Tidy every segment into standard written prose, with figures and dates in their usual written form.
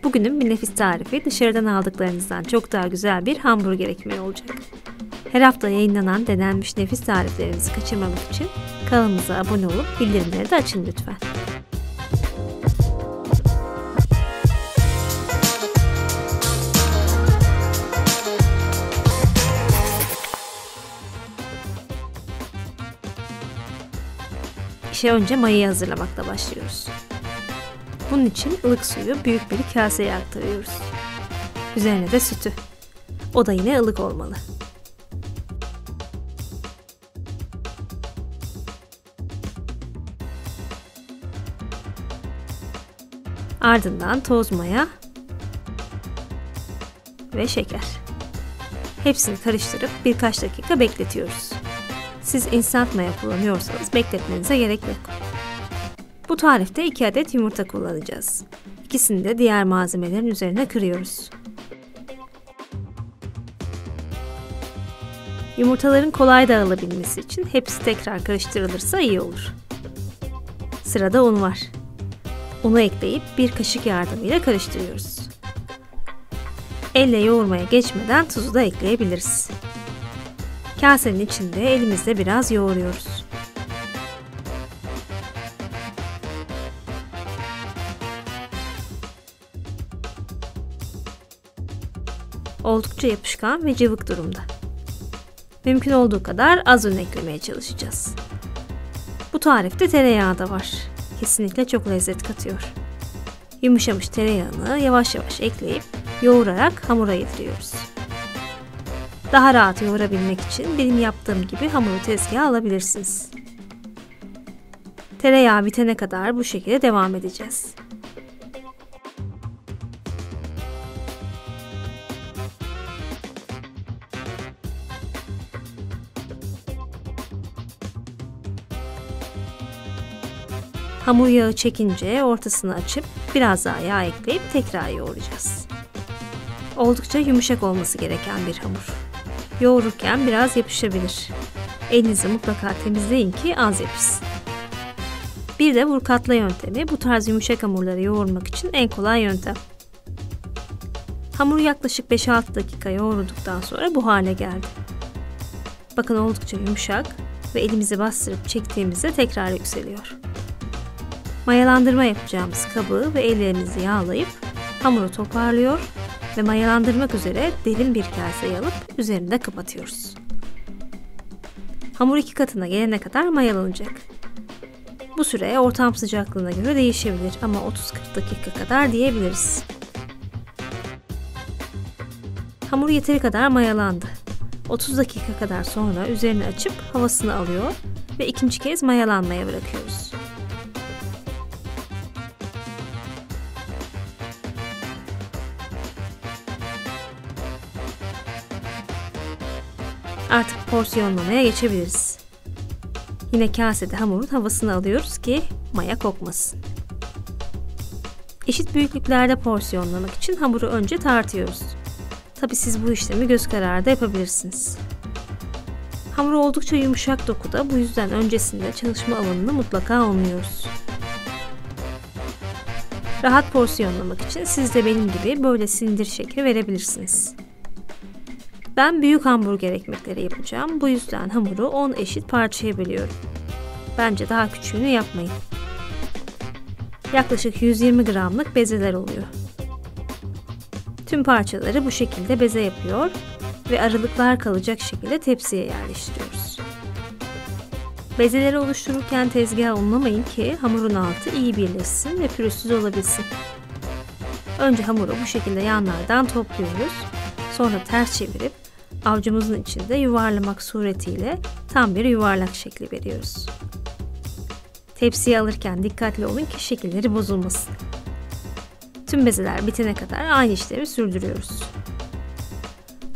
Bugünün bir nefis tarifi dışarıdan aldıklarınızdan çok daha güzel bir hamburger ekmeği olacak. Her hafta yayınlanan denenmiş nefis tariflerinizi kaçırmamak için kanalımıza abone olup bildirimleri de açın lütfen. İşe önce mayayı hazırlamakla başlıyoruz. Bunun için ılık suyu büyük bir kaseye aktarıyoruz. Üzerine de sütü. O da yine ılık olmalı. Ardından toz maya ve şeker. Hepsini karıştırıp birkaç dakika bekletiyoruz. Siz instant maya kullanıyorsanız bekletmenize gerek yok. Bu tarifte 2 adet yumurta kullanacağız. İkisini de diğer malzemelerin üzerine kırıyoruz. Yumurtaların kolay dağılabilmesi için hepsi tekrar karıştırılırsa iyi olur. Sırada un var. Unu ekleyip bir kaşık yardımıyla karıştırıyoruz. Elle yoğurmaya geçmeden tuzu da ekleyebiliriz. Kasenin içinde elimizle biraz yoğuruyoruz. Oldukça yapışkan ve cıvık durumda. Mümkün olduğu kadar az un eklemeye çalışacağız. Bu tarifte tereyağı da var. Kesinlikle çok lezzet katıyor. Yumuşamış tereyağını yavaş yavaş ekleyip yoğurarak hamura yediriyoruz. Daha rahat yoğurabilmek için benim yaptığım gibi hamuru tezgaha alabilirsiniz. Tereyağı bitene kadar bu şekilde devam edeceğiz. Hamur yağı çekince ortasını açıp biraz daha yağ ekleyip tekrar yoğuracağız. Oldukça yumuşak olması gereken bir hamur. Yoğururken biraz yapışabilir. Elinizi mutlaka temizleyin ki az yapışsın. Bir de vur katla yöntemi bu tarz yumuşak hamurları yoğurmak için en kolay yöntem. Hamuru yaklaşık 5-6 dakika yoğrulduktan sonra bu hale geldi. Bakın oldukça yumuşak ve elimizi bastırıp çektiğimizde tekrar yükseliyor. Mayalandırma yapacağımız kabı ve ellerimizi yağlayıp hamuru toparlıyor ve mayalandırmak üzere derin bir kaseye alıp üzerinde kapatıyoruz. Hamur 2 katına gelene kadar mayalanacak. Bu süre ortam sıcaklığına göre değişebilir ama 30-40 dakika kadar diyebiliriz. Hamur yeteri kadar mayalandı. 30 dakika kadar sonra üzerini açıp havasını alıyor ve ikinci kez mayalanmaya bırakıyoruz. Artık porsiyonlamaya geçebiliriz. Yine kasede hamurun havasını alıyoruz ki maya kokmasın. Eşit büyüklüklerde porsiyonlamak için hamuru önce tartıyoruz. Tabi siz bu işlemi göz kararı da yapabilirsiniz. Hamur oldukça yumuşak dokuda, bu yüzden öncesinde çalışma alanını mutlaka unluyoruz. Rahat porsiyonlamak için siz de benim gibi böyle silindir şekli verebilirsiniz. Ben büyük hamburger ekmekleri yapacağım. Bu yüzden hamuru 10 eşit parçaya bölüyorum. Bence daha küçüğünü yapmayın. Yaklaşık 120 gramlık bezeler oluyor. Tüm parçaları bu şekilde beze yapıyor ve aralıklar kalacak şekilde tepsiye yerleştiriyoruz. Bezeleri oluştururken tezgaha unlamayın ki hamurun altı iyi birleşsin ve pürüzsüz olabilsin. Önce hamuru bu şekilde yanlardan topluyoruz. Sonra ters çevirip avucumuzun içinde yuvarlamak suretiyle tam bir yuvarlak şekli veriyoruz. Tepsiye alırken dikkatli olun ki şekilleri bozulmasın. Tüm bezeler bitene kadar aynı işlemi sürdürüyoruz.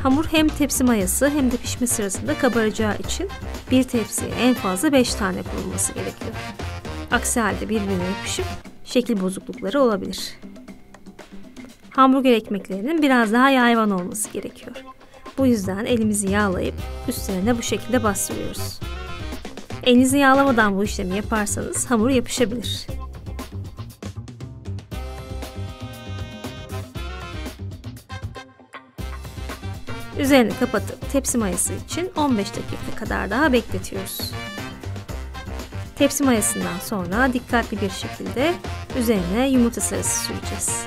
Hamur hem tepsi mayası hem de pişme sırasında kabaracağı için bir tepsiye en fazla 5 tane konulması gerekiyor. Aksi halde birbirine yapışıp şekil bozuklukları olabilir. Hamburger ekmeklerinin biraz daha yayvan olması gerekiyor. Bu yüzden elimizi yağlayıp üstlerine bu şekilde bastırıyoruz. Elinizi yağlamadan bu işlemi yaparsanız hamur yapışabilir. Üzerini kapatıp tepsi mayası için 15 dakika kadar daha bekletiyoruz. Tepsi mayasından sonra dikkatli bir şekilde üzerine yumurta sarısı süreceğiz.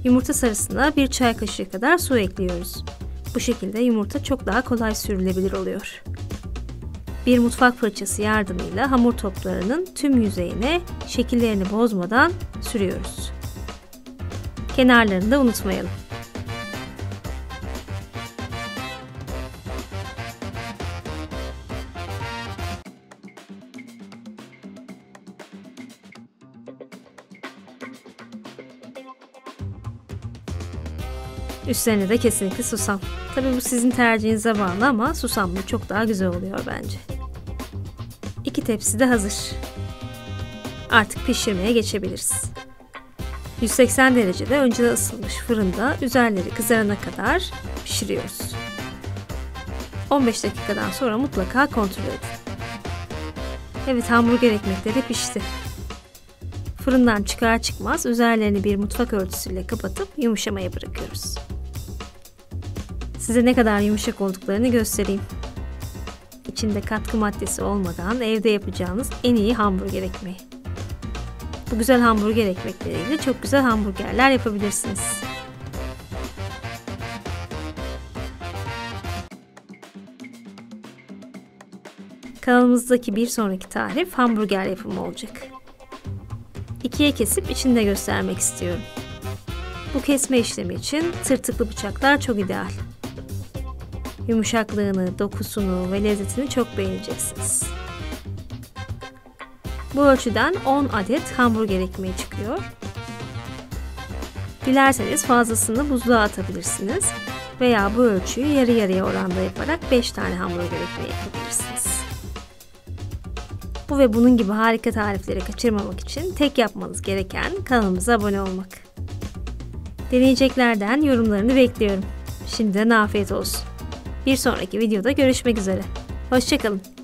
Yumurta sarısına 1 çay kaşığı kadar su ekliyoruz. Bu şekilde yumurta çok daha kolay sürülebilir oluyor. Bir mutfak fırçası yardımıyla hamur toplarının tüm yüzeyine şekillerini bozmadan sürüyoruz. Kenarlarını da unutmayalım. Üstlerine de kesinlikle susam. Tabii bu sizin tercihinize bağlı ama susamlı çok daha güzel oluyor bence. 2 tepsi de hazır. Artık pişirmeye geçebiliriz. 180 derecede önceden ısınmış fırında üzerleri kızarana kadar pişiriyoruz. 15 dakikadan sonra mutlaka kontrol edin. Evet, hamburger ekmekleri pişti. Fırından çıkar çıkmaz üzerlerini bir mutfak örtüsüyle kapatıp yumuşamaya bırakıyoruz. Size ne kadar yumuşak olduklarını göstereyim. İçinde katkı maddesi olmadan evde yapacağınız en iyi hamburger ekmeği. Bu güzel hamburger ekmekleriyle çok güzel hamburgerler yapabilirsiniz. Kanalımızdaki bir sonraki tarif hamburger yapımı olacak. 2'ye kesip içinde göstermek istiyorum. Bu kesme işlemi için tırtıklı bıçaklar çok ideal. Yumuşaklığını, dokusunu ve lezzetini çok beğeneceksiniz. Bu ölçüden 10 adet hamburger ekmeği çıkıyor. Dilerseniz fazlasını buzluğa atabilirsiniz veya bu ölçüyü yarı yarıya oranda yaparak 5 tane hamburger ekmeği yapabilirsiniz. Bu ve bunun gibi harika tarifleri kaçırmamak için tek yapmanız gereken kanalımıza abone olmak. Deneyeceklerden yorumlarını bekliyorum. Şimdiden afiyet olsun. Bir sonraki videoda görüşmek üzere. Hoşça kalın.